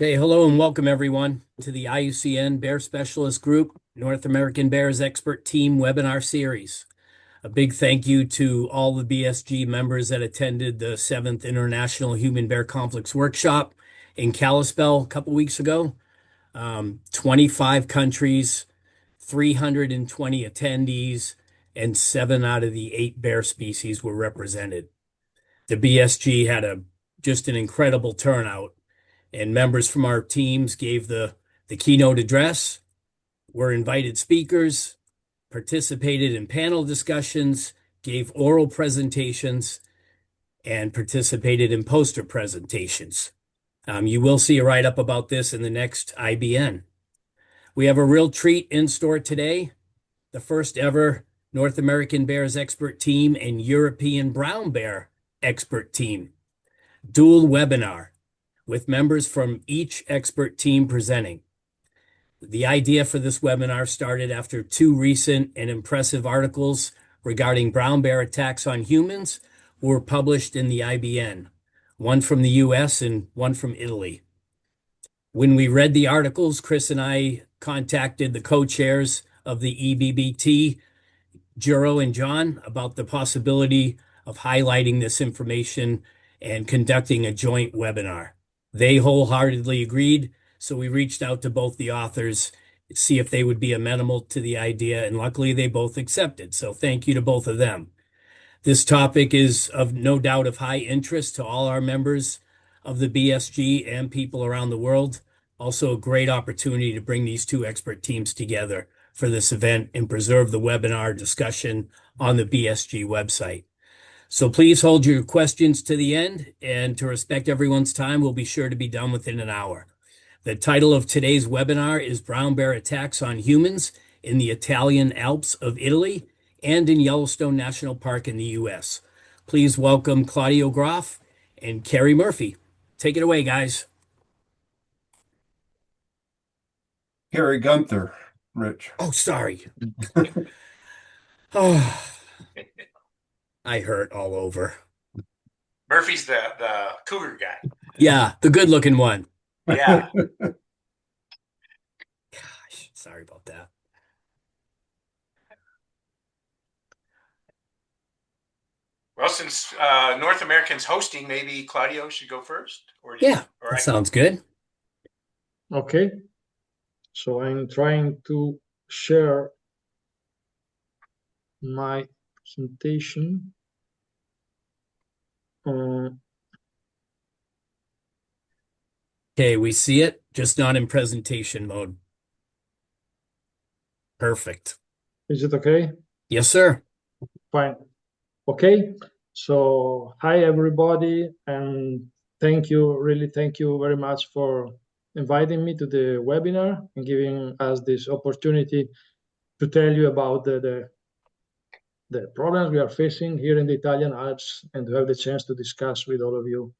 Okay, hello and welcome everyone to the IUCN Bear Specialist Group North American Bears Expert Team webinar series. A big thank you to all the BSG members that attended the 7th International Human Bear Conflicts Workshop in Kalispell a couple weeks ago. 25 countries, 320 attendees, and 7 out of the 8 bear species were represented. The BSG had just an incredible turnout, and members from our teams gave the keynote address, were invited speakers, participated in panel discussions, gave oral presentations, and participated in poster presentations. You will see a write-up about this in the next IBN. We have a real treat in store today, the first ever North American Bears expert team and European brown bear expert team. Dual webinar with members from each expert team presenting. The idea for this webinar started after 2 recent and impressive articles regarding brown bear attacks on humans were published in the IBN, one from the US and one from Italy. When we read the articles, Chris and I contacted the co-chairs of the EBBT, Juro and John, about the possibility of highlighting this information and conducting a joint webinar. They wholeheartedly agreed, so we reached out to both the authors to see if they would be amenable to the idea, and luckily they both accepted. So thank you to both of them. This topic is of no doubt of high interest to all our members of the BSG and people around the world. Also a great opportunity to bring these 2 expert teams together for this event and preserve the webinar discussion on the BSG website. So please hold your questions to the end, and to respect everyone's time, we'll be sure to be done within an hour. The title of today's webinar is Brown Bear Attacks on Humans in the Italian Alps of Italy and in Yellowstone National Park in the US. Please welcome Claudio Groff and Kerry Murphy. Take it away, guys. Kerry Gunther, Rich. Oh, sorry. Oh, I hurt all over. Murphy's the cougar guy. Yeah, the good-looking one. Yeah. Gosh, sorry about that. Well, since North American's hosting, maybe Claudio should go first. Yeah, that sounds good. Okay, so I'm trying to share my presentation. Okay, we see it, just not in presentation mode. Perfect. Is it okay? Yes, sir. Fine. Okay, so hi everybody, and thank you, really thank you very much for inviting me to the webinar and giving us this opportunity to tell you about the problems we are facing here in the Italian Alps, and to have the chance to discuss with all of you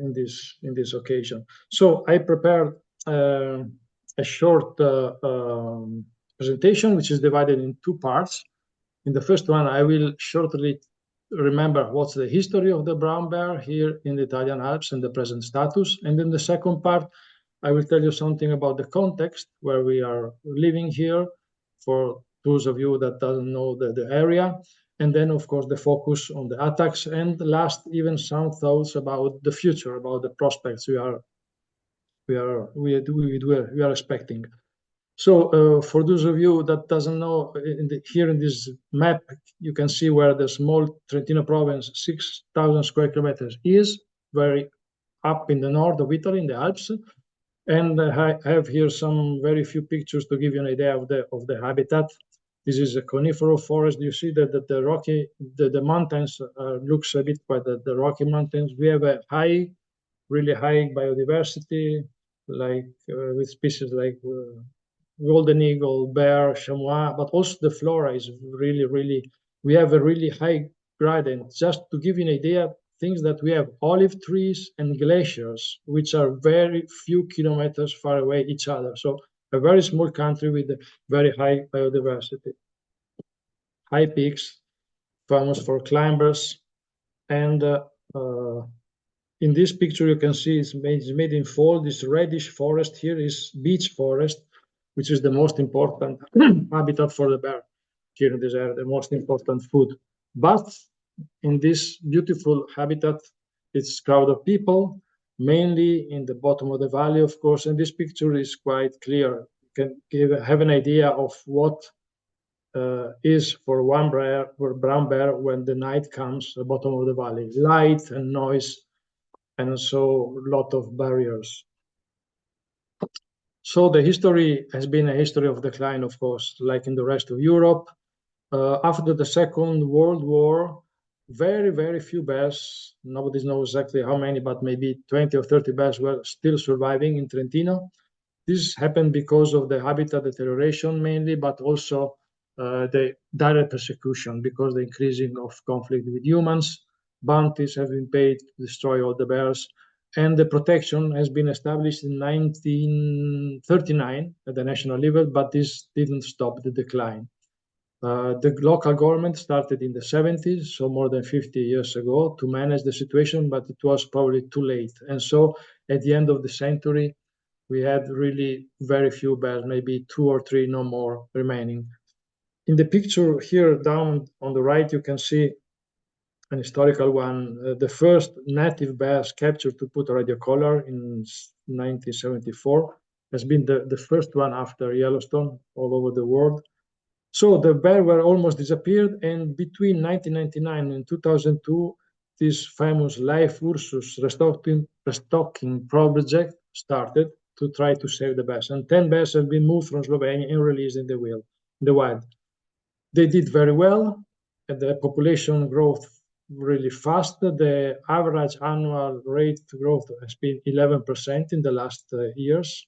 in this occasion. So I prepared a short presentation, which is divided in 2 parts. In the first one, I will shortly remember what's the history of the brown bear here in the Italian Alps and the present status. And in the second part, I will tell you something about the context where we are living here, for those of you that doesn't know the area. And then, of course, the focus on the attacks, and last, even some thoughts about the future, about the prospects we are expecting. So for those of you that doesn't know, here in this map, you can see where the small Trentino province, 6,000 square kilometers, is very up in the north of Italy, in the Alps. And I have here some very few pictures to give you an idea of the habitat. This is a coniferous forest. You see that the mountains looks a bit like the Rocky Mountains. We have a really high biodiversity, like with species like golden eagle, bear, chamois, but also the flora is really, we have a really high gradient. Just to give you an idea, things that we have olive trees and glaciers, which are very few kilometers far away each other. So a very small country with very high biodiversity. High peaks, famous for climbers, and In this picture, you can see it's made in fall. This reddish forest here is beech forest, which is the most important habitat for the bear here in this area, the most important food. But in this beautiful habitat, it's crowd of people, mainly in the bottom of the valley, of course. And this picture is quite clear. You can have an idea of what is for one bear, for brown bear, when the night comes, the bottom of the valley, light and noise, and so a lot of barriers. So the history has been a history of decline, of course, like in the rest of Europe. After the Second World War, very, very few bears, nobody knows exactly how many, but maybe 20 or 30 bears were still surviving in Trentino. This happened because of the habitat deterioration mainly, but also the direct persecution because the increasing of conflict with humans. Bounties have been paid to destroy all the bears, and the protection has been established in 1939 at the national level, but this didn't stop the decline. The local government started in the 70s, so more than 50 years ago, to manage the situation, but it was probably too late. And so at the end of the century, we had really very few bears, maybe 2 or 3, no more remaining. In the picture here down on the right, you can see an historical one. The first native bears captured to put a radio collar in 1974 has been the first one after Yellowstone all over the world. So the bear were almost disappeared, and between 1999 and 2002, this famous Life Ursus restocking project started to try to save the bears. And 10 bears have been moved from Slovenia and released in the wild. They did very well, and the population growth really fast. The average annual rate growth has been 11% in the last years.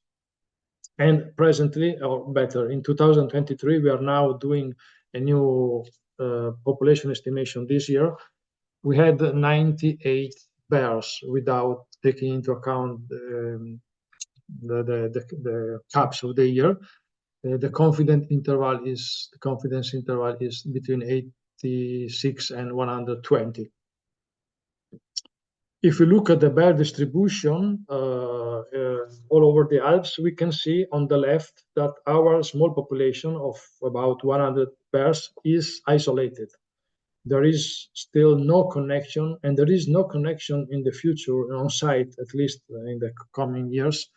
And presently, or better, in 2023, we are now doing a new population estimation this year. We had 98 bears without taking into account the caps of the year. The confidence interval is between 86 and 120. If we look at the bear distribution all over the Alps, we can see on the left that our small population of about 100 bears is isolated. There is still no connection, and there is no connection in the future on site, at least in the coming years,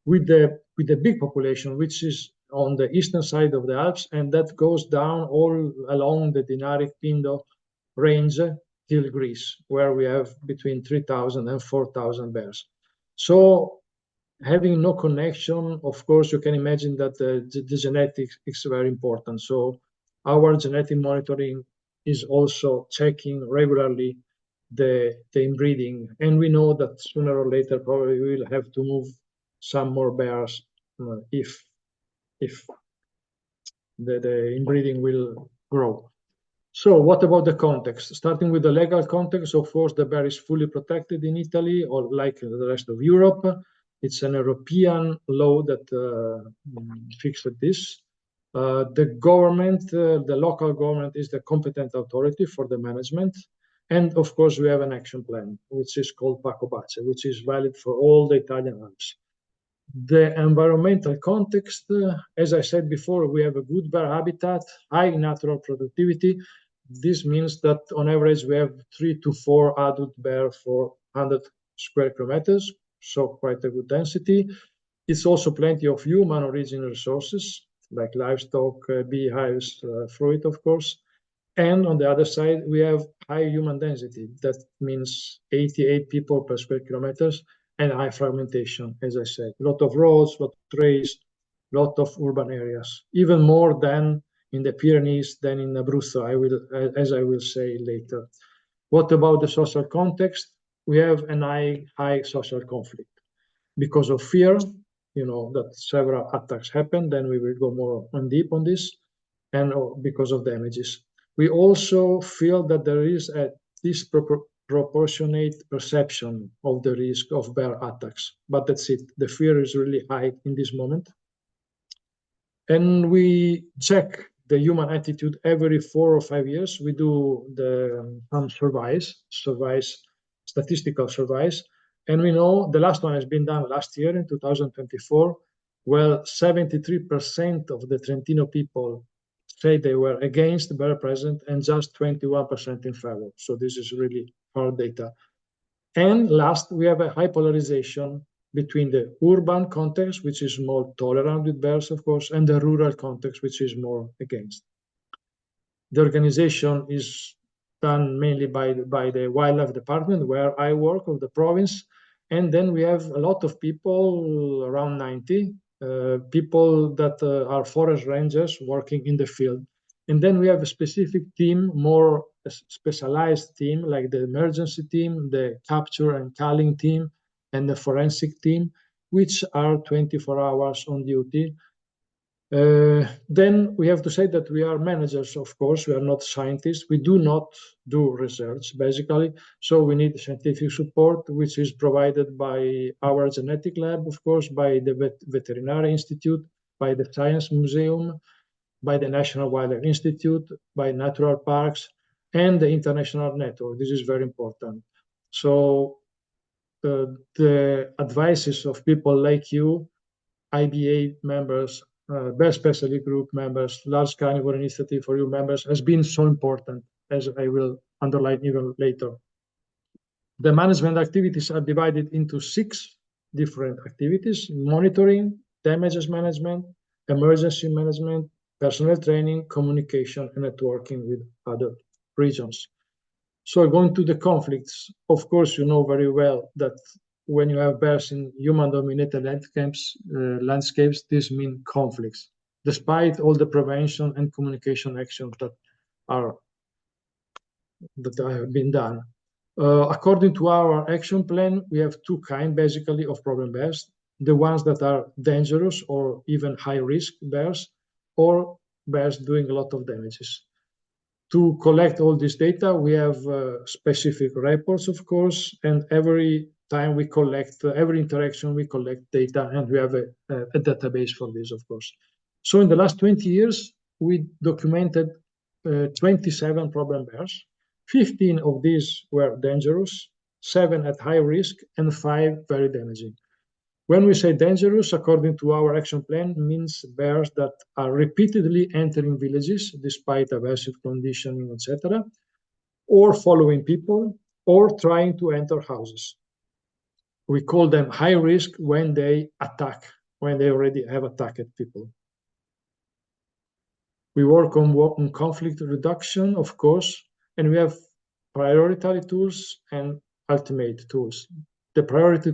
with the big population, which is on the eastern side of the Alps, and that goes down all along the Dinaric Pindo range till Greece, where we have between 3,000 and 4,000 bears. So having no connection, of course, you can imagine that the genetics is very important. So our genetic monitoring is also checking regularly the inbreeding. And we know that sooner or later, probably we will have to move some more bears if the inbreeding will grow. So what about the context? Starting with the legal context, of course, the bear is fully protected in Italy, or like the rest of Europe. It's an European law that fixed this. The government, the local government is the competent authority for the management. And of course, we have an action plan, which is called Paco Bace, which is valid for all the Italian Alps. The environmental context, as I said before, we have a good bear habitat, high natural productivity. This means that on average, we have 3 to 4 adult bear for 100 square kilometers, so quite a good density. It's also plenty of human origin resources, like livestock, beehives, fruit, of course. And on the other side, we have high human density. That means 88 people per square kilometers and high fragmentation, as I said. A lot of roads, a lot of trees, a lot of urban areas, even more than in the Pyrenees, than in Abruzzo, as I will say later. What about the social context? We have an high social conflict because of fear, that several attacks happen, then we will go more on deep on this, and because of damages. We also feel that there is a disproportionate perception of the risk of bear attacks, but that's it. The fear is really high in this moment. And we check the human attitude every 4 or 5 years. We do some surveys, statistical surveys, And we know the last one has been done last year in 2024. Well, 73% of the Trentino people say they were against bear present and just 21% in favor. So this is really hard data. And last, we have a high polarization between the urban context, which is more tolerant with bears, of course, and the rural context, which is more against. The organization is done mainly by the wildlife department where I work of the province. And then we have a lot of people, around 90 people that are forest rangers working in the field. And then we have a specific team, more a specialized team, like the emergency team, the capture and culling team, and the forensic team, which are 24 hours on duty. Then we have to say that we are managers, of course, we are not scientists. We do not do research, basically. So we need scientific support, which is provided by our genetic lab, of course, by the Veterinary Institute, by the Science Museum, by the National Wildlife Institute, by natural parks, and the international network. This is very important. So the advices of people like you, IBA members, Bear Specialty Group members, Large Carnivore Initiative for You members has been so important, as I will underline even later. The management activities are divided into 6 different activities: monitoring, damages management, emergency management, personnel training, communication, and networking with other regions. So going to the conflicts, of course, you know very well that when you have bears in human-dominated landscapes, this means conflicts, despite all the prevention and communication actions that have been done. According to our action plan, we have 2 kinds, basically, of problem bears: the ones that are dangerous or even high-risk bears, or bears doing a lot of damages. To collect all this data, we have specific reports, of course, and every time we collect, every interaction, we collect data, and we have a database for this, of course. So in the last 20 years, we documented 27 problem bears. 15 of these were dangerous, 7 at high risk, and 5 very damaging. When we say dangerous, according to our action plan, means bears that are repeatedly entering villages despite aversive conditioning, etc., or following people, or trying to enter houses. We call them high risk when they attack, when they already have attacked people. We work on conflict reduction, of course, and we have priority tools and ultimate tools. The priority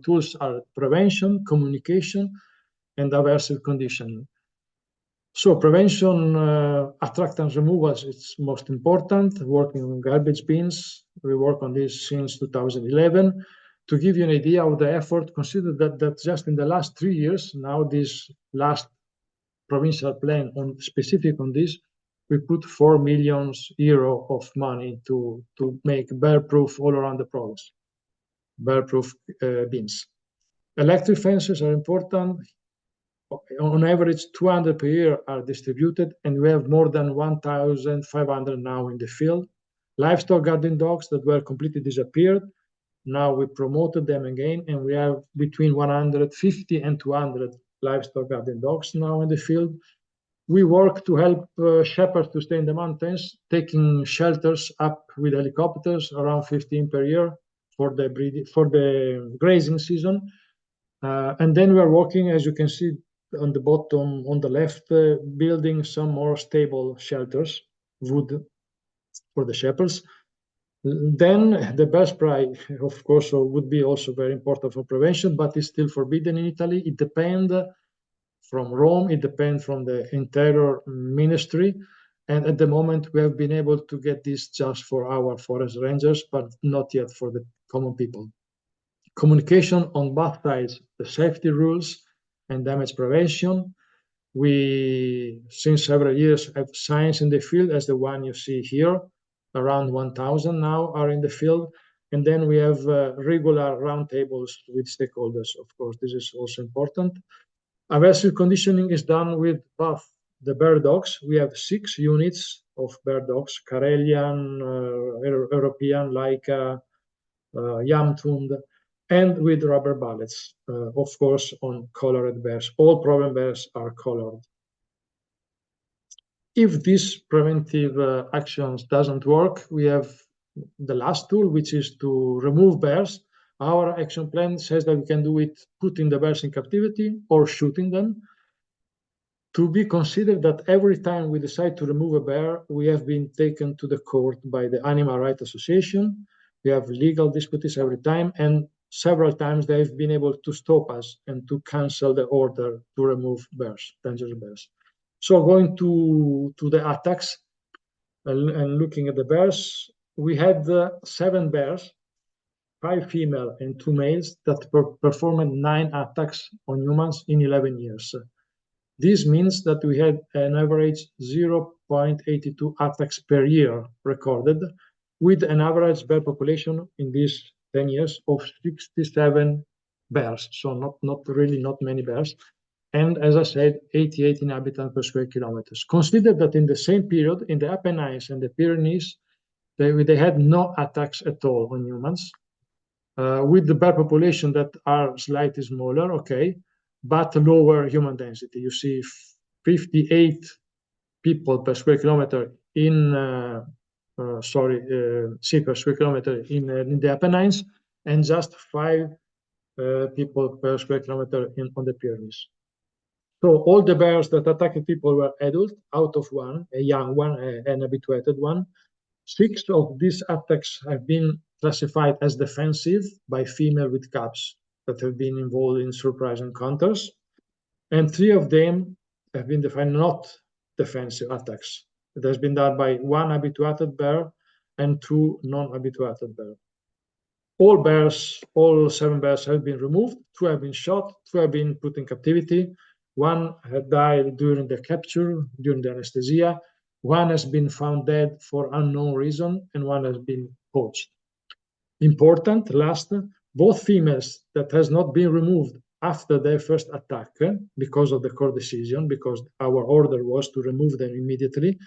tools are prevention, communication, and aversive conditioning. So prevention, attractant removals, it's most important, working on garbage bins. We work on this since 2011. To give you an idea of the effort, consider that just in the last 3 years, now this last provincial plan on specific on this, we put €4 million of money to make bear-proof all around the province, bear-proof bins. Electric fences are important. On average, 200 per year are distributed, and we have more than 1,500 now in the field. Livestock guarding dogs that were completely disappeared, now we promoted them again, and we have between 150 and 200 livestock guarding dogs now in the field. We work to help shepherds to stay in the mountains, taking shelters up with helicopters, around 15 per year for the grazing season. And then we are working, as you can see on the bottom, on the left, building some more stable shelters, wood for the shepherds. Then the bear spray, of course, would be also very important for prevention, but it's still forbidden in Italy. It depends from Rome, it depends from the Interior Ministry. And at the moment, we have been able to get this just for our forest rangers, but not yet for the common people. Communication on both sides, the safety rules and damage prevention. We, since several years, have science in the field, as the one you see here. Around 1,000 now are in the field. And then we have regular roundtables with stakeholders, of course. This is also important. Aversive conditioning is done with both the bear dogs. We have 6 units of bear dogs, Karelian, European, Laika, Yamtund, and with rubber bullets, of course, on colored bears. All problem bears are colored. If these preventive actions doesn't work, we have the last tool, which is to remove bears. Our action plan says that we can do it putting the bears in captivity or shooting them. To be considered that every time we decide to remove a bear, we have been taken to the court by the Animal Rights Association. We have legal disputes every time, and several times they've been able to stop us and to cancel the order to remove bears, dangerous bears. So going to the attacks and looking at the bears, we had 7 bears, 5 female and 2 males, that performed 9 attacks on humans in 11 years. This means that we had an average 0.82 attacks per year recorded, with an average bear population in these 10 years of 67 bears. So not many bears. And as I said, 88 inhabitants per square kilometers. Consider that in the same period, in the Apennines and the Pyrenees, they had no attacks at all on humans, with the bear population that are slightly smaller, okay, but lower human density. You see 58 people per square kilometer per square kilometer in the Apennines, and just 5 people per square kilometer on the Pyrenees. So all the bears that attacked people were adult, out of 1, a young one, an habituated one. 6 of these attacks have been classified as defensive by female with cubs that have been involved in surprise encounters, and 3 of them have been defined not defensive attacks. It has been done by 1 habituated bear and 2 non-habituated bears. All 7 bears have been removed, 2 have been shot, 2 have been put in captivity, 1 had died during the capture, during the anesthesia, 1 has been found dead for unknown reason, and 1 has been poached. Important, last, both females that has not been removed after their first attack because of the court decision, because our order was to remove them immediately,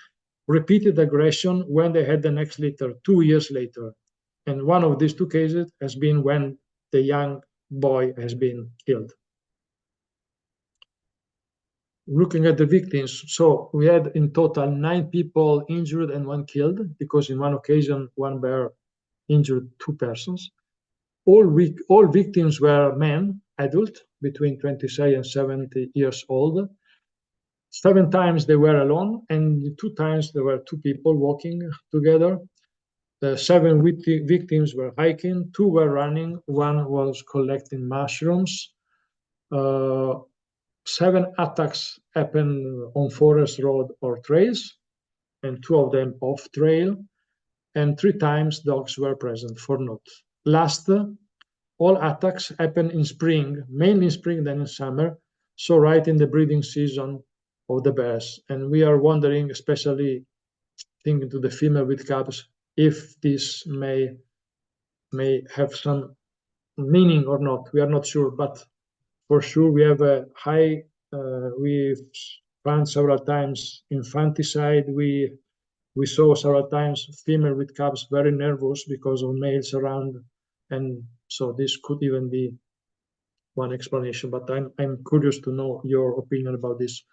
repeated aggression when they had the next litter 2 years later. And one of these 2 cases has been when the young boy has been killed. Looking at the victims, so we had in total 9 people injured and 1 killed, because in one occasion, 1 bear injured 2 persons. All victims were men, adult, between 26 and 70 years old. 7 times they were alone, and 2 times there were 2 people walking together. 7 victims were hiking, 2 were running, 1 was collecting mushrooms. 7 attacks happened on forest road or trails, and 2 of them off trail, and 3 times dogs were present for note. Last, all attacks happen in spring, mainly in spring, then in summer, so right in the breeding season of the bears. And we are wondering, especially thinking to the female with cubs, if this may have some meaning or not. We are not sure, but for sure we have a high, we've found several times infanticide. We saw several times female with cubs very nervous because of males around, and so this could even be one explanation, but I'm curious to know your opinion about this.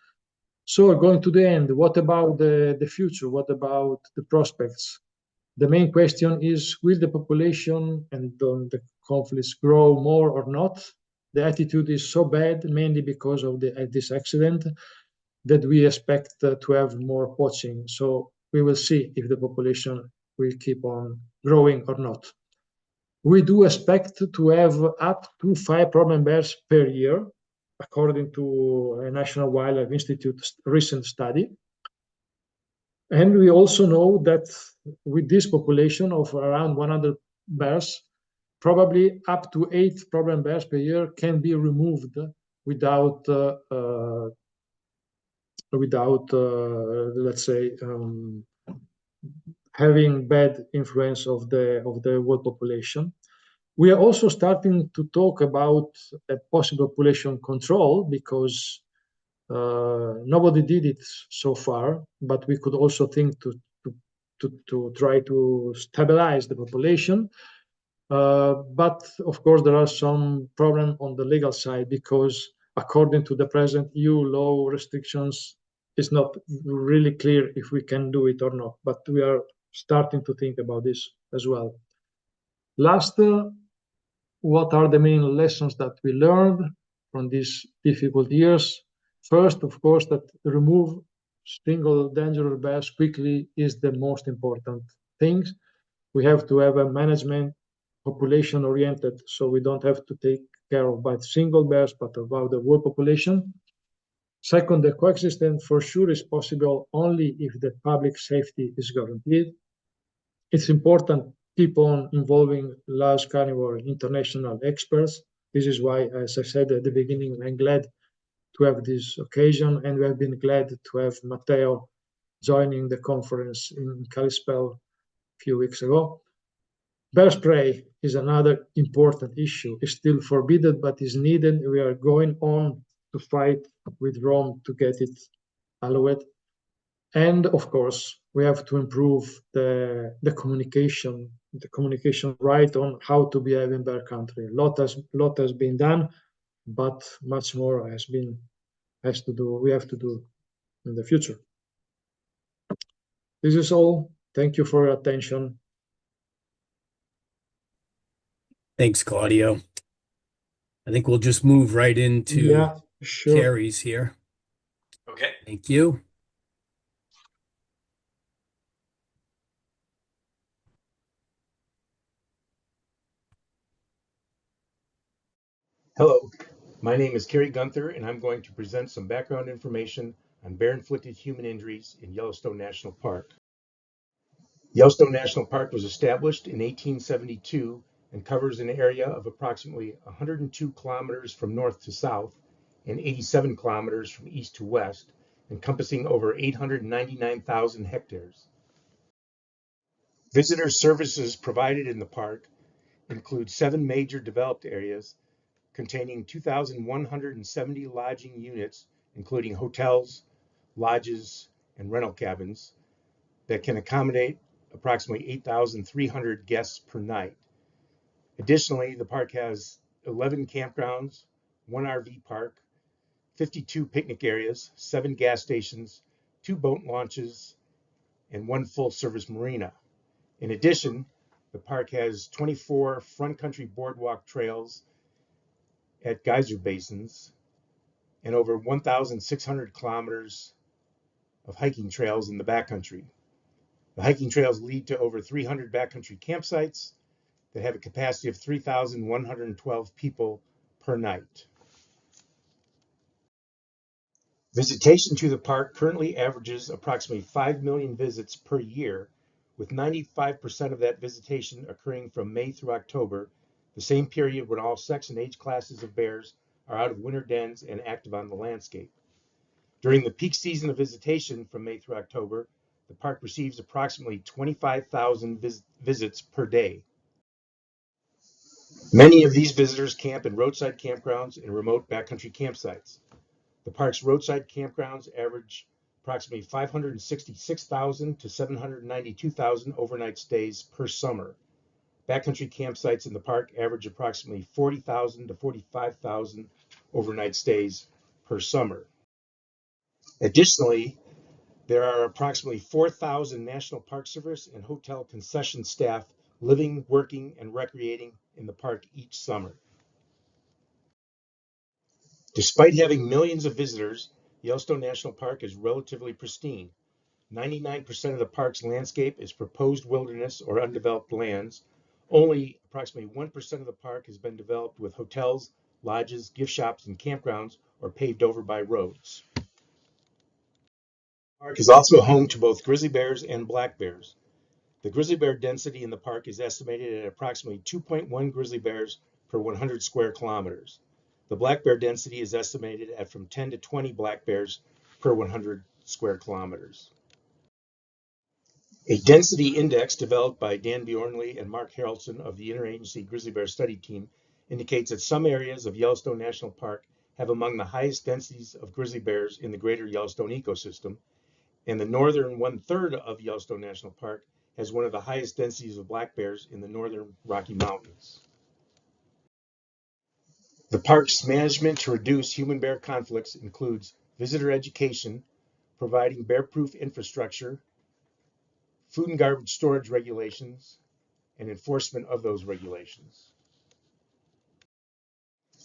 So going to the end, what about the future? What about the prospects? The main question is, will the population and the conflicts grow more or not? The attitude is so bad, mainly because of this accident, that we expect to have more poaching. So we will see if the population will keep on growing or not. We do expect to have up to 5 problem bears per year, according to a National Wildlife Institute recent study. And we also know that with this population of around 100 bears, probably up to 8 problem bears per year can be removed without let's say, having bad influence of the world population. We are also starting to talk about a possible population control, because nobody did it so far, but we could also think to try to stabilize the population. But of course, there are some problems on the legal side because according to the present EU law restrictions, it's not really clear if we can do it or not. But we are starting to think about this as well. Last, what are the main lessons that we learned from these difficult years? First, of course, that remove single dangerous bears quickly is the most important thing. We have to have a management population oriented, so we don't have to take care of by single bears, but about the whole population. Second, the coexistence for sure is possible only if the public safety is guaranteed. It's important keep on involving large carnivore international experts. This is why, as I said at the beginning, I'm glad to have this occasion, and we have been glad to have Matteo joining the conference in Kalispell a few weeks ago. Bear spray is another important issue. It's still forbidden, but is needed. We are going on to fight with Rome to get it allowed. And of course, we have to improve the communication right on how to behave in bear country. Lot has been done, but much more we have to do in the future. This is all. Thank you for your attention. Thanks, Claudio. I think we'll just move right into Yeah, sure. Kerry's here. Okay. Thank you. Hello, my name is Kerry Gunther, and I'm going to present some background information on bear-inflicted human injuries in Yellowstone National Park. Yellowstone National Park was established in 1872 and covers an area of approximately 102 kilometers from north to south and 87 kilometers from east to west, encompassing over 899,000 hectares. Visitor services provided in the park include 7 major developed areas containing 2,170 lodging units, including hotels, lodges, and rental cabins that can accommodate approximately 8,300 guests per night. Additionally, the park has 11 campgrounds, 1 RV park, 52 picnic areas, 7 gas stations, 2 boat launches, and 1 full-service marina. In addition, the park has 24 front country boardwalk trails at geyser basins and over 1,600 kilometers of hiking trails in the backcountry. The hiking trails lead to over 300 backcountry campsites that have a capacity of 3,112 people per night. Visitation to the park currently averages approximately 5 million visits per year, with 95% of that visitation occurring from May through October, the same period when all sex and age classes of bears are out of winter dens and active on the landscape. During the peak season of visitation from May through October, the park receives approximately 25,000 visits per day. Many of these visitors camp in roadside campgrounds and remote backcountry campsites. The park's roadside campgrounds average approximately 566,000 to 792,000 overnight stays per summer. Backcountry campsites in the park average approximately 40,000 to 45,000 overnight stays per summer. Additionally, there are approximately 4,000 National Park Service and hotel concession staff living, working, and recreating in the park each summer. Despite having millions of visitors, Yellowstone National Park is relatively pristine. 99% of the park's landscape is proposed wilderness or undeveloped lands. Only approximately 1% of the park has been developed with hotels, lodges, gift shops, and campgrounds, or paved over by roads. The park is also home to both grizzly bears and black bears. The grizzly bear density in the park is estimated at approximately 2.1 grizzly bears per 100 square kilometers. The black bear density is estimated at from 10 to 20 black bears per 100 square kilometers. A density index developed by Dan Bjornley and Mark Harrelson of the Interagency Grizzly Bear Study Team indicates that some areas of Yellowstone National Park have among the highest densities of grizzly bears in the greater Yellowstone ecosystem, and the northern one-third of Yellowstone National Park has one of the highest densities of black bears in the northern Rocky Mountains. The park's management to reduce human-bear conflicts includes visitor education, providing bear-proof infrastructure, food and garbage storage regulations, and enforcement of those regulations.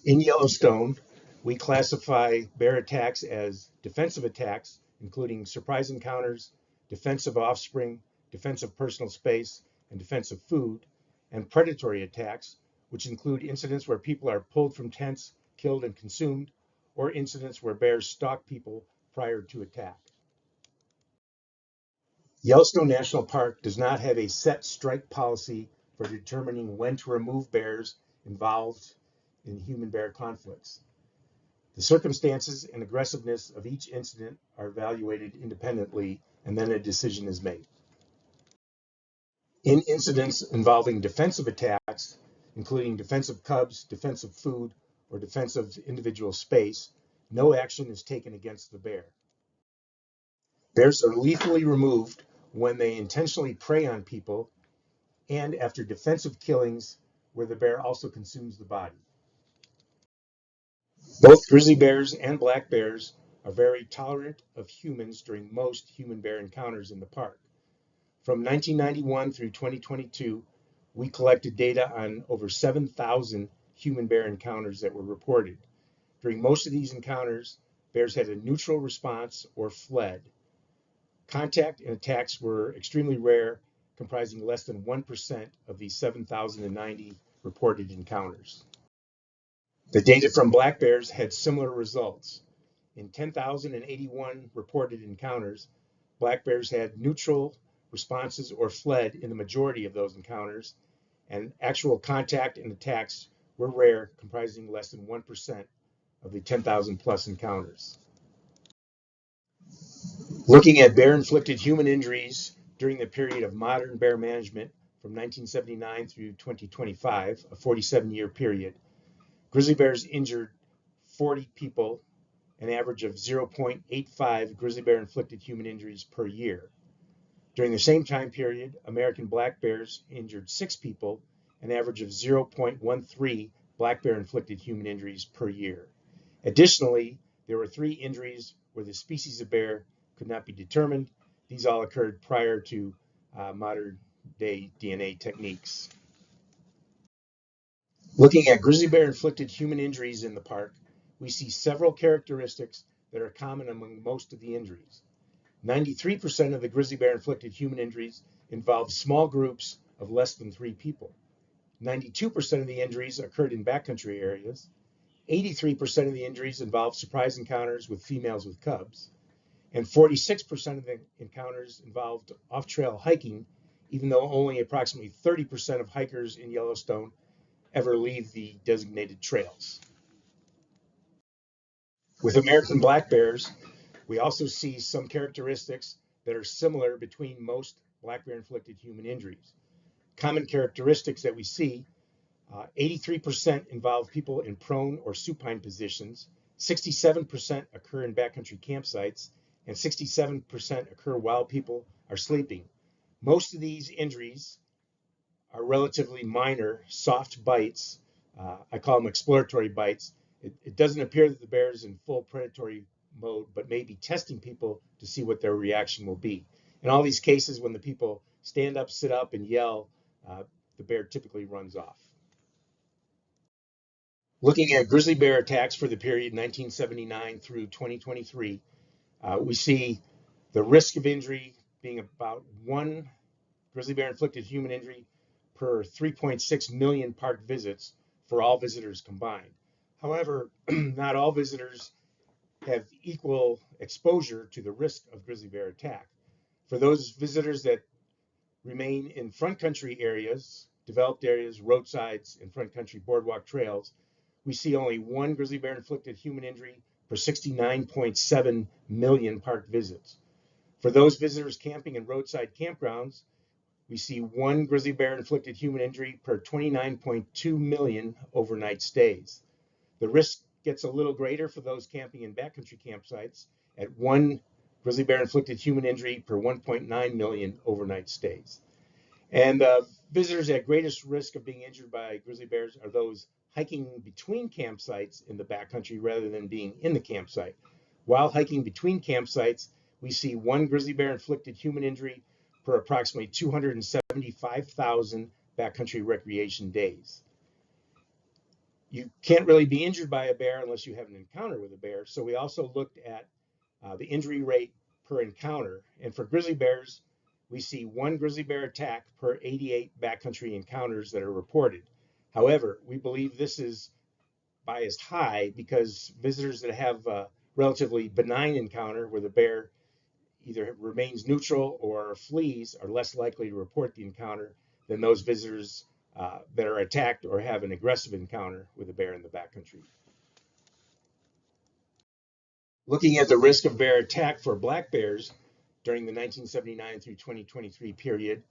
In Yellowstone, we classify bear attacks as defensive attacks, including surprise encounters, defense of offspring, defense of personal space, and defense of food, and predatory attacks, which include incidents where people are pulled from tents, killed, and consumed, or incidents where bears stalk people prior to attack. Yellowstone National Park does not have a set strike policy for determining when to remove bears involved in human-bear conflicts. The circumstances and aggressiveness of each incident are evaluated independently, and then a decision is made. In incidents involving defensive attacks, including defense of cubs, defense of food, or defense of individual space, no action is taken against the bear. Bears are lethally removed when they intentionally prey on people and after defensive killings where the bear also consumes the body. Both grizzly bears and black bears are very tolerant of humans during most human-bear encounters in the park. From 1991 through 2022, we collected data on over 7,000 human-bear encounters that were reported. During most of these encounters, bears had a neutral response or fled. Contact and attacks were extremely rare, comprising less than 1% of these 7,090 reported encounters. The data from black bears had similar results. In 10,081 reported encounters, black bears had neutral responses or fled in the majority of those encounters, and actual contact and attacks were rare, comprising less than 1% of the 10,000 plus encounters. Looking at bear-inflicted human injuries during the period of modern bear management from 1979 through 2025, a 47-year period, grizzly bears injured 40 people, an average of 0.85 grizzly bear inflicted human injuries per year. During the same time period, American black bears injured 6 people, an average of 0.13 black bear inflicted human injuries per year. Additionally, there were 3 injuries where the species of bear could not be determined. These all occurred prior to modern day DNA techniques. Looking at grizzly bear inflicted human injuries in the park, we see several characteristics that are common among most of the injuries. 93% of the grizzly bear inflicted human injuries involved small groups of less than 3 people. 92% of the injuries occurred in backcountry areas. 83% of the injuries involved surprise encounters with females with cubs. And 46% of the encounters involved off-trail hiking, even though only approximately 30% of hikers in Yellowstone ever leave the designated trails. With American black bears, we also see some characteristics that are similar between most black bear inflicted human injuries. Common characteristics that we see, 83% involve people in prone or supine positions, 67% occur in backcountry campsites, and 67% occur while people are sleeping. Most of these injuries are relatively minor, soft bites. I call them exploratory bites. It doesn't appear that the bear is in full predatory mode, but may be testing people to see what their reaction will be. In all these cases, when the people stand up, sit up, and yell, the bear typically runs off. Looking at grizzly bear attacks for the period 1979 through 2023, we see the risk of injury being about 1 grizzly bear inflicted human injury per 3.6 million park visits for all visitors combined. However, not all visitors have equal exposure to the risk of grizzly bear attack. For those visitors that remain in front country areas, developed areas, roadsides, and front country boardwalk trails, we see only 1 grizzly bear inflicted human injury per 69.7 million park visits. For those visitors camping in roadside campgrounds, we see 1 grizzly bear inflicted human injury per 29.2 million overnight stays. The risk gets a little greater for those camping in backcountry campsites at 1 grizzly bear inflicted human injury per 1.9 million overnight stays. And visitors at greatest risk of being injured by grizzly bears are those hiking between campsites in the backcountry rather than being in the campsite. While hiking between campsites, we see one grizzly bear inflicted human injury per approximately 275,000 backcountry recreation days. You can't really be injured by a bear unless you have an encounter with a bear. So we also looked at the injury rate per encounter. And for grizzly bears, we see one grizzly bear attack per 88 backcountry encounters that are reported. However, we believe this is biased high because visitors that have a relatively benign encounter where the bear either remains neutral or flees are less likely to report the encounter than those visitors that are attacked or have an aggressive encounter with a bear in the backcountry. Looking at the risk of bear attack for black bears during the 1979 through 2023 period,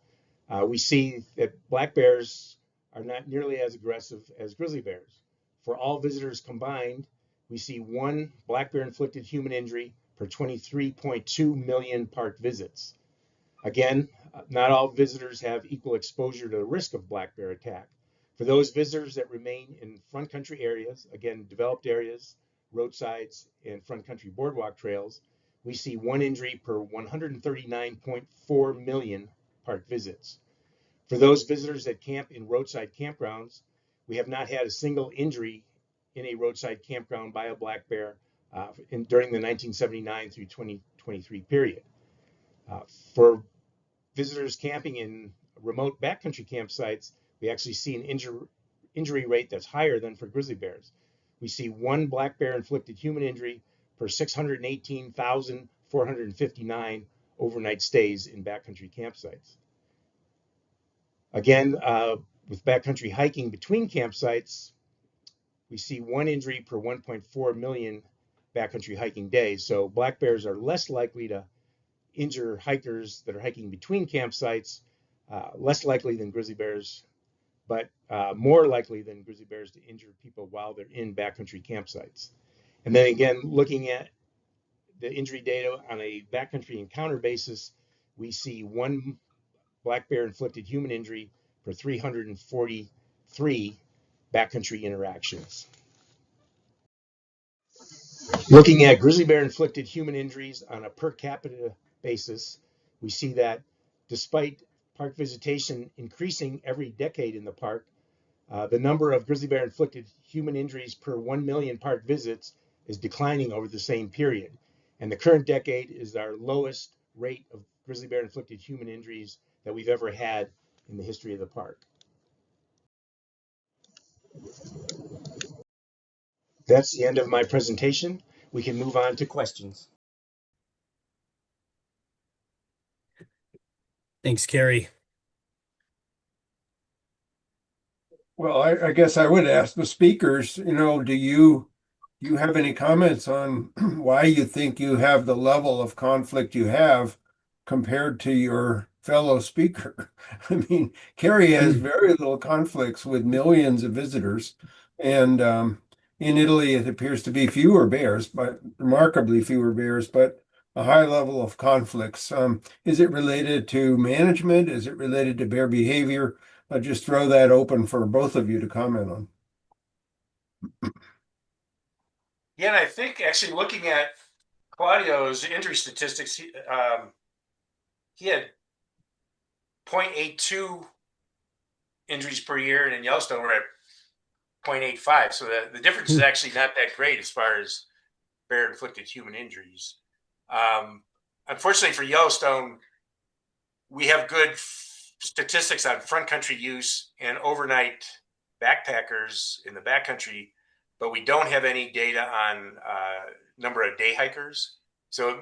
we see that black bears are not nearly as aggressive as grizzly bears. For all visitors combined, we see one black bear inflicted human injury per 23.2 million park visits. Again, not all visitors have equal exposure to the risk of black bear attack. For those visitors that remain in front country areas, again, developed areas, roadsides, and front country boardwalk trails, we see one injury per 139.4 million park visits. For those visitors that camp in roadside campgrounds, we have not had a single injury in a roadside campground by a black bear during the 1979 through 2023 period. For visitors camping in remote backcountry campsites, we actually see an injury rate that's higher than for grizzly bears. We see one black bear inflicted human injury per 618,459 overnight stays in backcountry campsites. Again, with backcountry hiking between campsites, we see one injury per 1.4 million backcountry hiking days. So black bears are less likely to injure hikers that are hiking between campsites, less likely than grizzly bears, but more likely than grizzly bears to injure people while they're in backcountry campsites. And then again, looking at the injury data on a backcountry encounter basis, we see one black bear inflicted human injury for 343 backcountry interactions. Looking at grizzly bear inflicted human injuries on a per capita basis, we see that despite park visitation increasing every decade in the park, the number of grizzly bear inflicted human injuries per 1 million park visits is declining over the same period. And the current decade is our lowest rate of grizzly bear inflicted human injuries that we've ever had in the history of the park. That's the end of my presentation. We can move on to questions. Thanks, Kerry. Well, I guess I would ask the speakers, do you have any comments on why you think you have the level of conflict you have compared to your fellow speaker? I mean, Kerry has very little conflicts with millions of visitors, and in Italy it appears to be fewer bears, but remarkably fewer bears, but a high level of conflicts. Is it related to management? Is it related to bear behavior? I'll just throw that open for both of you to comment on. Yeah, and I think actually looking at Claudio's injury statistics, he had 0.82 injuries per year, and in Yellowstone we're at 0.85. So the difference is actually not that great as far as bear-inflicted human injuries. Unfortunately for Yellowstone, we have good statistics on front country use and overnight backpackers in the backcountry, but we don't have any data on number of day hikers. So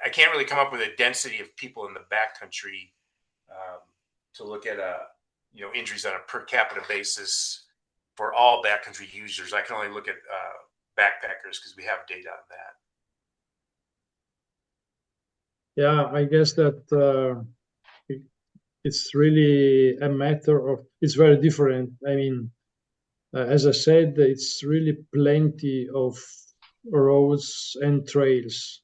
I can't really come up with a density of people in the backcountry to look at injuries on a per capita basis for all backcountry users. I can only look at backpackers because we have data on that. Yeah, I guess that it's really a matter of, it's very different. I mean, as I said, it's really plenty of roads and trails,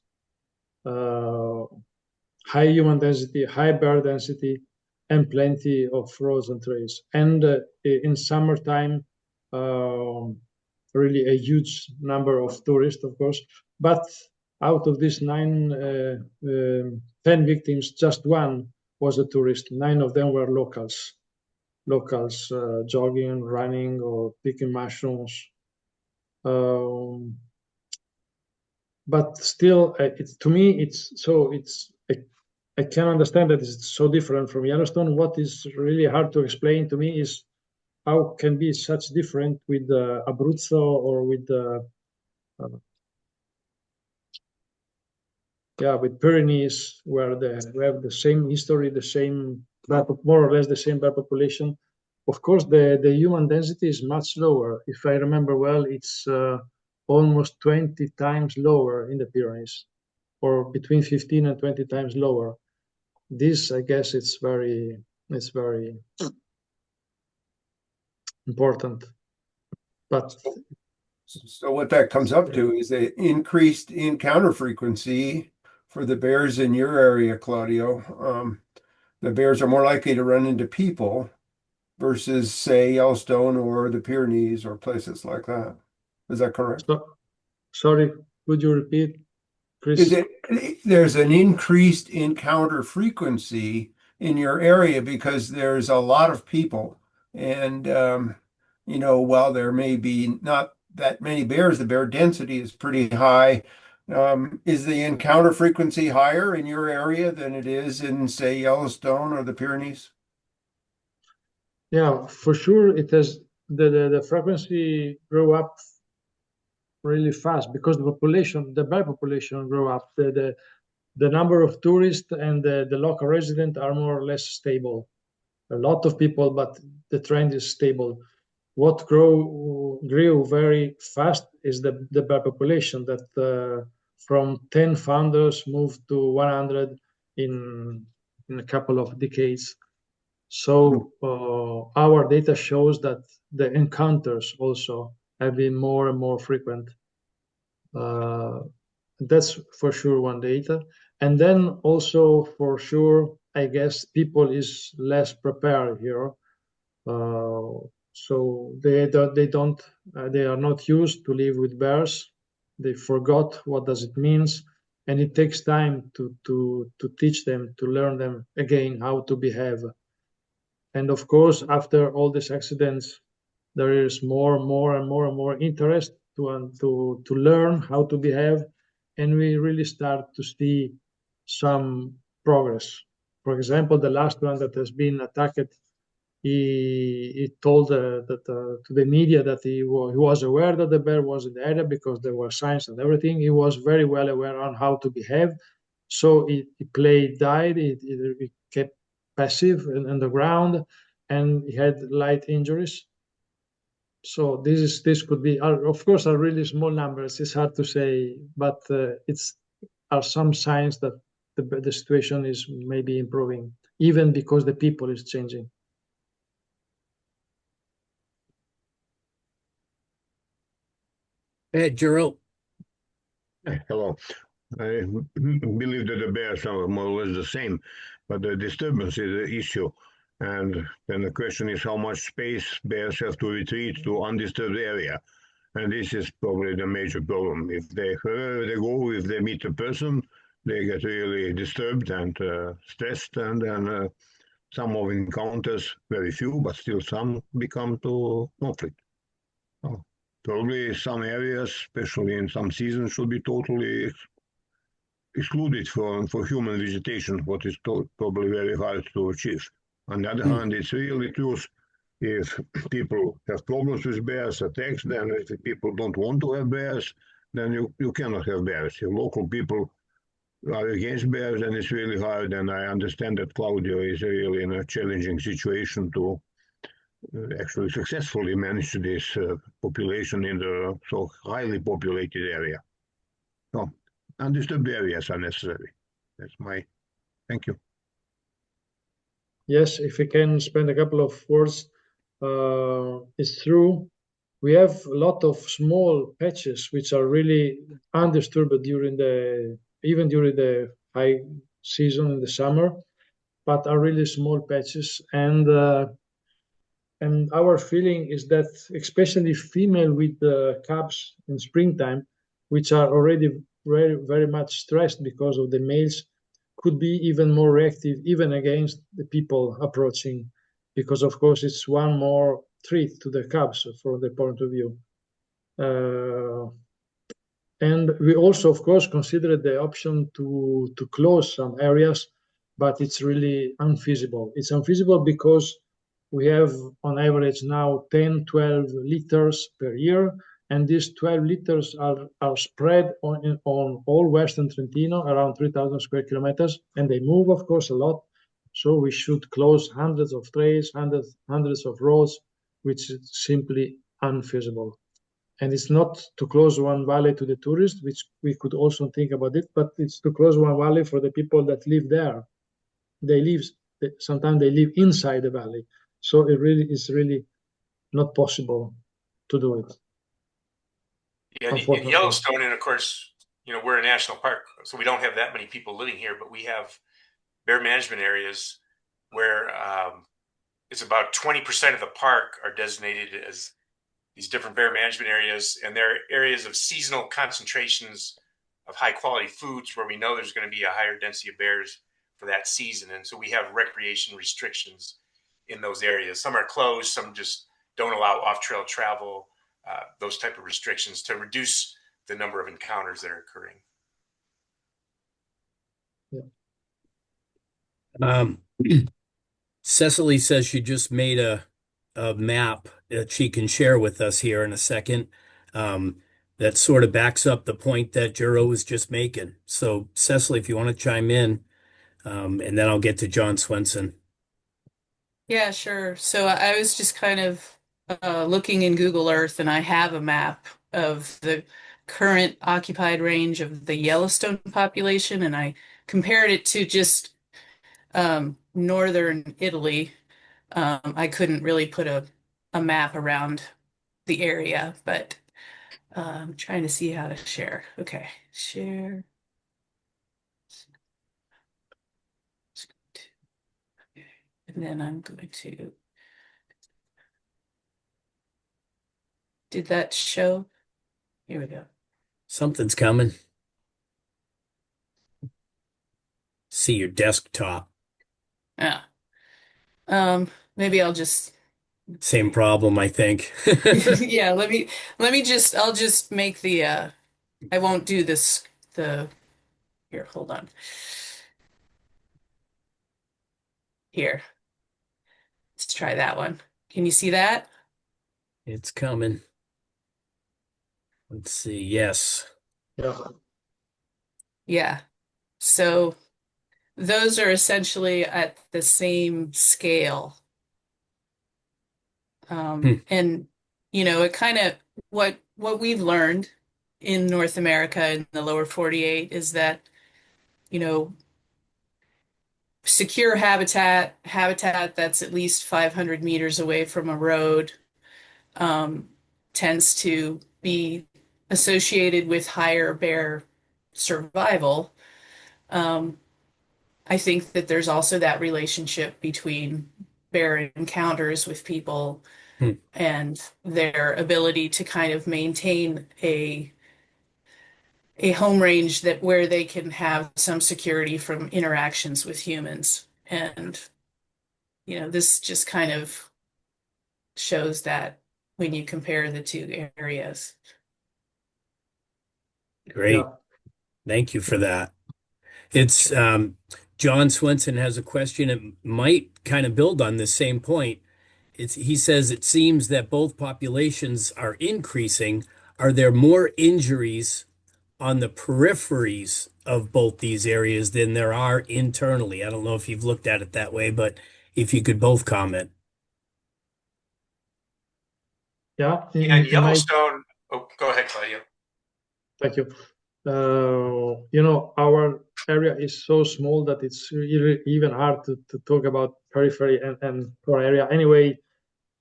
high human density, high bear density, and plenty of roads and trails. And in summertime, really a huge number of tourists, of course. But out of these 10 victims, just one was a tourist. 9 of them were locals jogging, running, or picking mushrooms. But still, to me, I can understand that it's so different from Yellowstone. What is really hard to explain to me is how can be such different with Abruzzo or with with Pyrenees, where we have the same history, the same more or less the same bird population. Of course, the human density is much lower. If I remember well, it's almost 20 times lower in the Pyrenees, or between 15 and 20 times lower. This, I guess, it's very important. But so what that comes up to is the increased encounter frequency for the bears in your area, Claudio. The bears are more likely to run into people versus, say, Yellowstone or the Pyrenees or places like that. Is that correct? Sorry, would you repeat, Chris? There's an increased encounter frequency in your area because there's a lot of people. And, while there may be not that many bears, the bear density is pretty high. Is the encounter frequency higher in your area than it is in, say, Yellowstone or the Pyrenees? Yeah, for sure. It has the frequency grow up really fast because the bear population grow up. The number of tourists and the local residents are more or less stable. A lot of people, but the trend is stable. What grew very fast is the bear population that from 10 founders moved to 100 in a couple of decades. So our data shows that the encounters also have been more and more frequent. That's for sure one data. And then also for sure, I guess people is less prepared here. So they are not used to live with bears. They forgot what does it means, and it takes time to teach them, to learn them again how to behave. And of course, after all these accidents, there is more and more interest to learn how to behave, and we really start to see some progress. For example, the last one that has been attacked, he told to the media that he was aware that the bear was in the area because there were signs and everything. He was very well aware on how to behave. So he died, he kept passive on the ground, and he had light injuries. So this could be, of course, are really small numbers. It's hard to say, but are some signs that the situation is maybe improving, even because the people is changing. Hey, Jero. Hello. I believe that the bears are more or less the same, but the disturbance is the issue. And then the question is how much space bears have to retreat to undisturbed area. And this is probably the major problem. If wherever they go, if they meet a person, they get really disturbed and stressed, and then some of encounters, very few, but still some, become to conflict. So probably some areas, especially in some seasons, should be totally excluded for human visitation, what is probably very hard to achieve. On the other hand, it's really true. If people have problems with bears, attacks, then if people don't want to have bears, then you cannot have bears. If local people are against bears, then it's really hard. And I understand that Claudio is really in a challenging situation to actually successfully manage this population in the so highly populated area. So undisturbed areas are necessary. That's my thank you. Yes, if we can spend a couple of words, it's true. We have a lot of small patches which are really undisturbed even during the high season in the summer. but are really small patches. And our feeling is that especially female with the cubs in springtime, which are already very, very much stressed because of the males, could be even more reactive, even against the people approaching, because of course it's one more threat to the cubs from the point of view. And we also, of course, considered the option to close some areas, but it's really unfeasible. It's unfeasible because we have on average now 10, 12 litters per year, and these 12 litters are spread on all Western Trentino, around 3,000 square kilometers, and they move, of course, a lot. So we should close hundreds of trails, hundreds of roads, which is simply unfeasible. And it's not to close one valley to the tourists, which we could also think about it, but it's to close one valley for the people that live there. Sometimes they live inside the valley. So it really is really not possible to do it. Yeah, in Yellowstone, and of course, we're a national park, so we don't have that many people living here, but we have bear management areas where it's about 20% of the park are designated as these different bear management areas, and they're areas of seasonal concentrations of high quality foods where we know there's going to be a higher density of bears for that season. And so we have recreation restrictions in those areas. Some are closed, some just don't allow off-trail travel, those type of restrictions to reduce the number of encounters that are occurring. Cecily says she just made a map that she can share with us here in a second, that sort of backs up the point that Juro was just making. So, Cecily, if you want to chime in, and then I'll get to John Swenson. Yeah, sure. So I was just kind of looking in Google Earth, and I have a map of the current occupied range of the Yellowstone population, and I compared it to just northern Italy. I couldn't really put a map around the area, but I'm trying to see how to share. Okay, share. And then I'm going to. Did that show? Here we go. Something's coming. See your desktop. Yeah. Maybe I'll just. Same problem, I think. Yeah, I'll just make the I won't do this here, hold on. Here. Let's try that one. Can you see that? It's coming. Let's see. Yes. Yeah. Yeah. So those are essentially at the same scale. And it kind of what we've learned in North America in the lower 48 is that, secure habitat that's at least 500 meters away from a road, tends to be associated with higher bear survival. I think that there's also that relationship between bear encounters with people and their ability to kind of maintain a home range where they can have some security from interactions with humans. And, this just kind of shows that when you compare the two areas. Great. Yeah. Thank you for that. It's John Swenson has a question. It might kind of build on this same point. He says it seems that both populations are increasing. Are there more injuries on the peripheries of both these areas than there are internally? I don't know if you've looked at it that way, but if you could both comment. Yeah. In Yellowstone, go ahead, Claudio. Thank you. Our area is so small that it's really even hard to talk about periphery and core area. Anyway,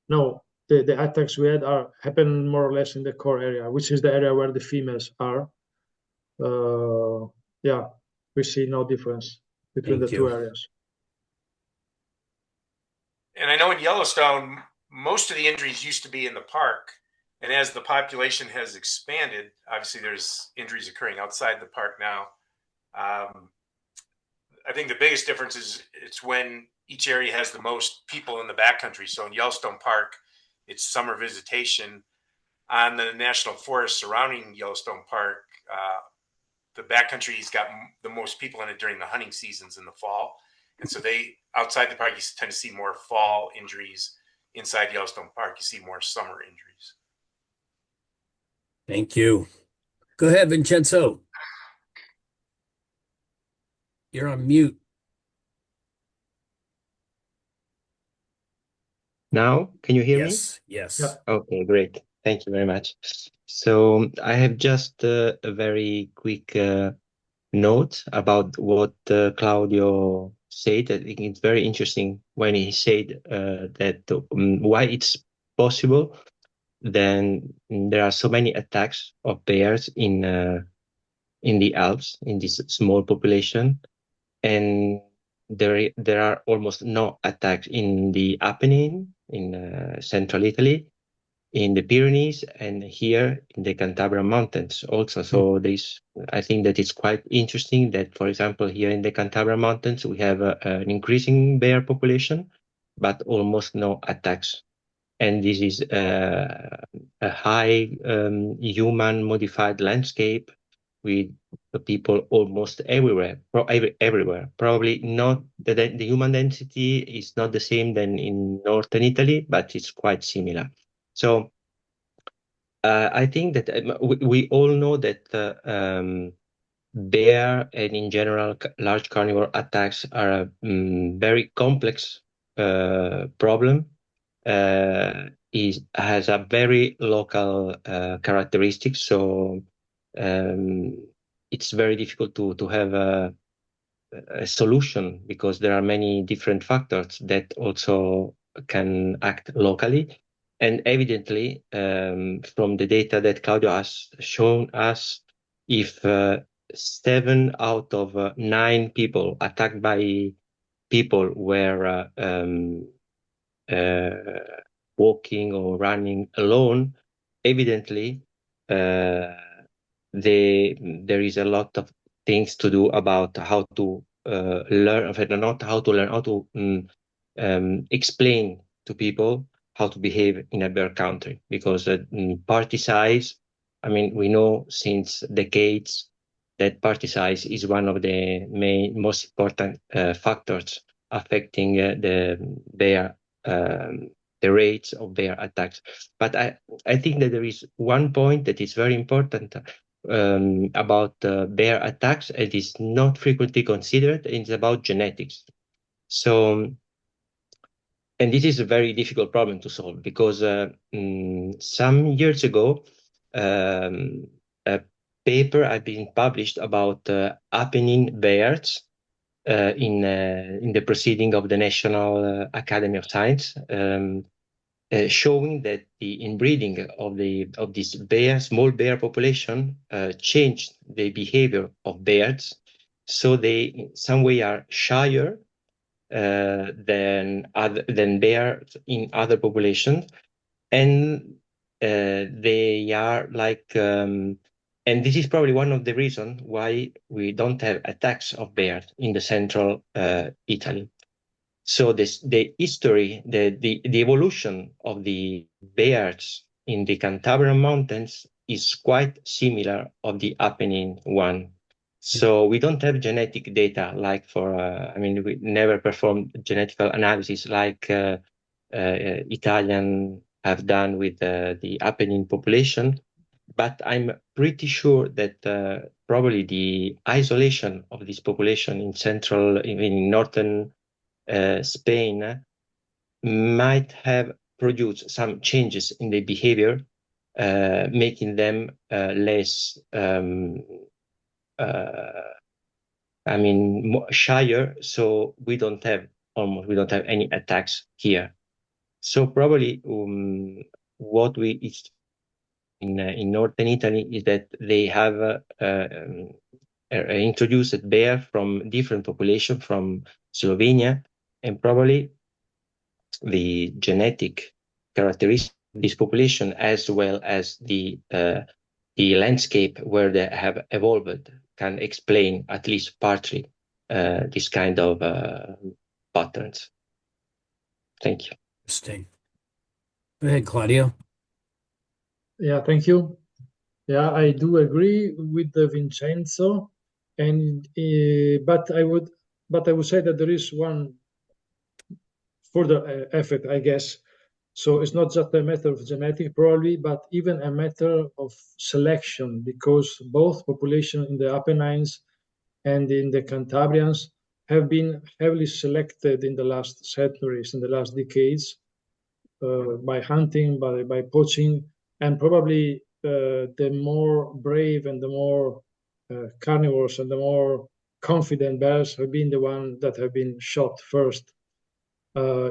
no, the attacks we had happen more or less in the core area, which is the area where the females are. Yeah, we see no difference between the two areas. And I know in Yellowstone, most of the injuries used to be in the park. And as the population has expanded, obviously there's injuries occurring outside the park now. I think the biggest difference is it's when each area has the most people in the backcountry. So in Yellowstone Park, it's summer visitation. On the national forest surrounding Yellowstone Park, the backcountry's got the most people in it during the hunting seasons in the fall. And so they, outside the park, you tend to see more fall injuries. Inside Yellowstone Park, you see more summer injuries. Thank you. Go ahead, Vincenzo. You're on mute. Now, can you hear me? Yes, yes. Yeah. Okay, great. Thank you very much. So I have just a very quick note about what Claudio said. I think it's very interesting when he said that why it's possible then there are so many attacks of bears in the Alps in this small population, and there are almost no attacks in the Apennine in central Italy, in the Pyrenees, and here in the Cantabrian Mountains also. So I think that it's quite interesting that, for example, here in the Cantabrian Mountains, we have an increasing bear population, but almost no attacks. And this is a high human modified landscape with the people almost everywhere, everywhere. Probably not the human density is not the same than in northern Italy, but it's quite similar. So I think that we all know that bear and in general large carnivore attacks are a very complex problem. Has a very local characteristics, so it's very difficult to have a solution because there are many different factors that also can act locally. And evidently, from the data that Claudio has shown us, if 7 out of 9 people attacked by people were walking or running alone, evidently there is a lot of things to do about how to learn, not how to learn, how to explain to people how to behave in a bear country. Because party size, I mean, we know since decades that party size is one of the most important factors affecting the rates of bear attacks. But I think that there is one point that is very important about bear attacks. It is not frequently considered. It's about genetics. So, and this is a very difficult problem to solve because some years ago, a paper had been published about Apennine bears in the proceeding of the National Academy of Science, showing that the inbreeding of this small bear population changed the behavior of bears, so they in some way are shyer than bears in other populations, and they are like. And this is probably one of the reasons why we don't have attacks of bears in the central Italy. So the history, the evolution of the bears in the Cantabrian Mountains is quite similar of the Apennine one. So we don't have genetic data like for, I mean, we never performed genetical analysis like Italian have done with the Apennine population. But I'm pretty sure that probably the isolation of this population in northern Spain might have produced some changes in their behavior, making them less, shyer. So we don't have any attacks here. So probably what we in northern Italy is that they have introduced bear from different population from Slovenia, and probably the genetic characteristics of this population, as well as the landscape where they have evolved, can explain at least partly this kind of patterns. Thank you. Interesting. Go ahead, Claudio. Yeah, thank you. Yeah, I do agree with the Vincenzo, and but I would say that there is one further effect, I guess. So it's not just a matter of genetic, probably, but even a matter of selection, because both population in the Apennines and in the Cantabrians have been heavily selected in the last centuries, in the last decades, by hunting, by poaching, and probably the more brave and the more carnivores and the more confident bears have been the ones that have been shot first.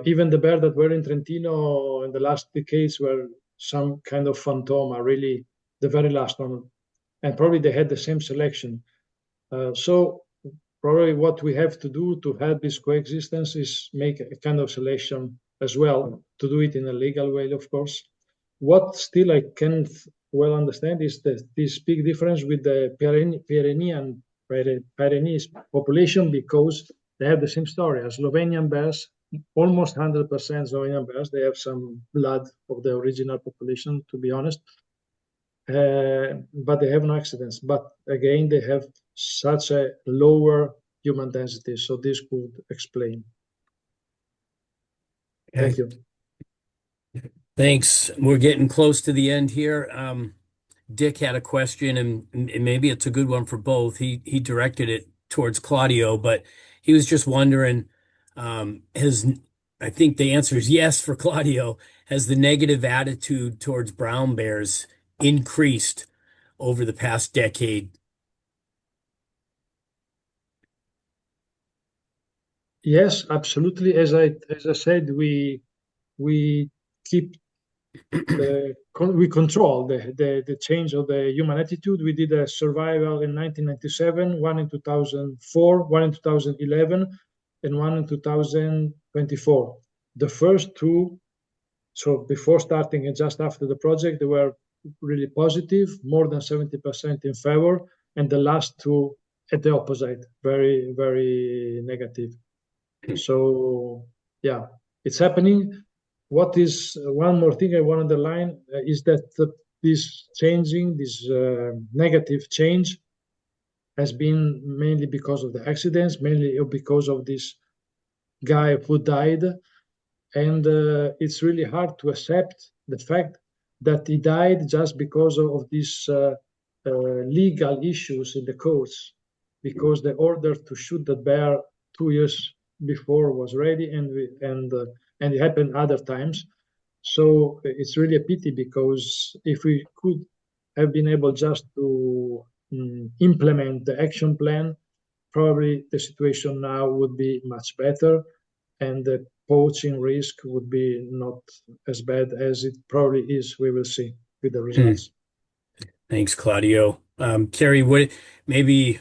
Even the bears that were in Trentino in the last decades were some kind of Autonoma, really the very last one, and probably they had the same selection. So probably what we have to do to help this coexistence is make a kind of selection as well, to do it in a legal way, of course. What still I can't well understand is this big difference with the Pyrenees population, because they have the same story as Slovenian bears, almost 100% Slovenian bears. They have some blood of the original population, to be honest. But they have no accidents. But again, they have such a lower human density. So this could explain. Okay. Thank you. Thanks. We're getting close to the end here. Dick had a question, and maybe it's a good one for both. He directed it towards Claudio, but he was just wondering, I think the answer is yes for Claudio. Has the negative attitude towards brown bears increased over the past decade? Yes, absolutely. As I said, we keep we control the change of the human attitude. We did a survival in 1997, one in 2004, one in 2011, and one in 2024. The first two, so before starting and just after the project, they were really positive, more than 70% in favor, and the last two at the opposite, very, very negative. So yeah, it's happening. What is one more thing I want to underline is that this changing, this negative change has been mainly because of the accidents, mainly because of this guy who died. And it's really hard to accept the fact that he died just because of these legal issues in the courts, because the order to shoot the bear 2 years before was ready, and it happened other times. So it's really a pity, because if we could have been able just to implement the action plan, probably the situation now would be much better, and the poaching risk would be not as bad as it probably is. We will see with the results. Thanks, Claudio. Kerry, what maybe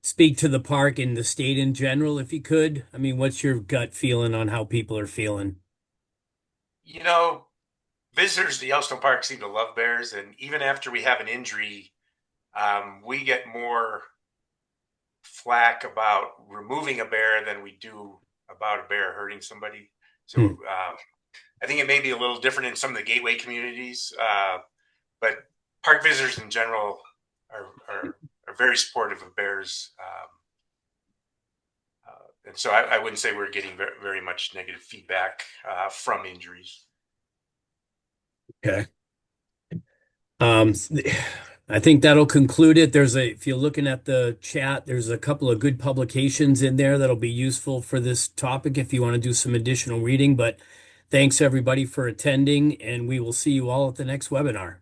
speak to the park and the state in general, if you could. I mean, what's your gut feeling on how people are feeling? You know, visitors to Yellowstone Park seem to love bears, and even after we have an injury, we get more flack about removing a bear than we do about a bear hurting somebody. So I think it may be a little different in some of the gateway communities, but park visitors in general are very supportive of bears. And so I wouldn't say we're getting very, very much negative feedback from injuries. Okay. I think that'll conclude it. If you're looking at the chat, there's a couple of good publications in there that'll be useful for this topic if you want to do some additional reading. But thanks everybody for attending, and we will see you all at the next webinar.